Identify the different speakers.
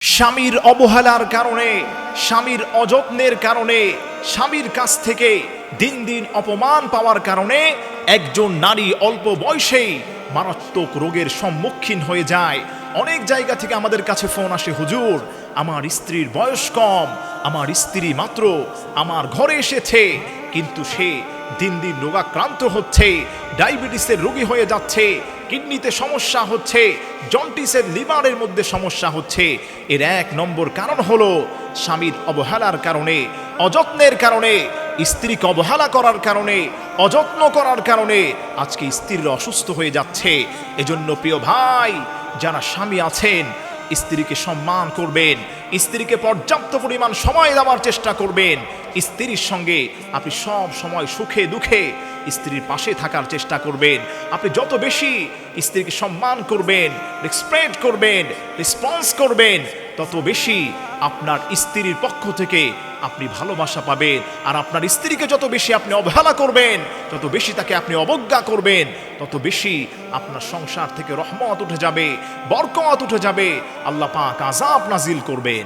Speaker 1: স্বামীর অবহেলার কারণে, স্বামীর অযত্নের কারণে, স্বামীর কাছ থেকে দিন দিন অপমান পাওয়ার কারণে একজন নারী অল্প বয়সেই মারাত্মক রোগের সম্মুখীন হয়ে যায়। অনেক জায়গা থেকে আমাদের কাছে ফোন আসে, হুজুর আমার স্ত্রীর বয়স কম, আমার স্ত্রী মাত্র আমার ঘরে এসেছে, কিন্তু সে দিন দিন রোগাক্রান্ত হচ্ছে, ডায়াবেটিসের রোগী হয়ে যাচ্ছে, কিডনিতে সমস্যা হচ্ছে, জন্ডিসের লিভারের মধ্যে সমস্যা হচ্ছে। এর এক নম্বর কারণ হলো স্বামীর অবহেলার কারণে, অযত্নের কারণে, স্ত্রীকে অবহেলা করার কারণে, অযত্ন করার কারণে আজকে স্ত্রীরা অসুস্থ হয়ে যাচ্ছে। এজন্য প্রিয় ভাই, যারা স্বামী আছেন, স্ত্রীকে সম্মান করবেন, স্ত্রীকে পর্যাপ্ত পরিমাণ সময় দেওয়ার চেষ্টা করবেন। স্ত্রীর সঙ্গে আপনি সব সময় সুখে দুঃখে স্ত্রীর পাশে থাকার চেষ্টা করবেন। আপনি যত বেশি স্ত্রীকে সম্মান করবেন, রেসপেক্ট করবেন, রেসপন্স করবেন, তত বেশি আপনার স্ত্রীর পক্ষ থেকে আপনি ভালোবাসা পাবেন। আর আপনার স্ত্রীকে যত বেশি আপনি অবহেলা করবেন, তত বেশি তাকে আপনি অবজ্ঞা করবেন, তত বেশি আপনার সংসার থেকে রহমত উঠে যাবে, বরকত উঠে যাবে, আল্লাহ পাক আযাব নাজিল করবেন।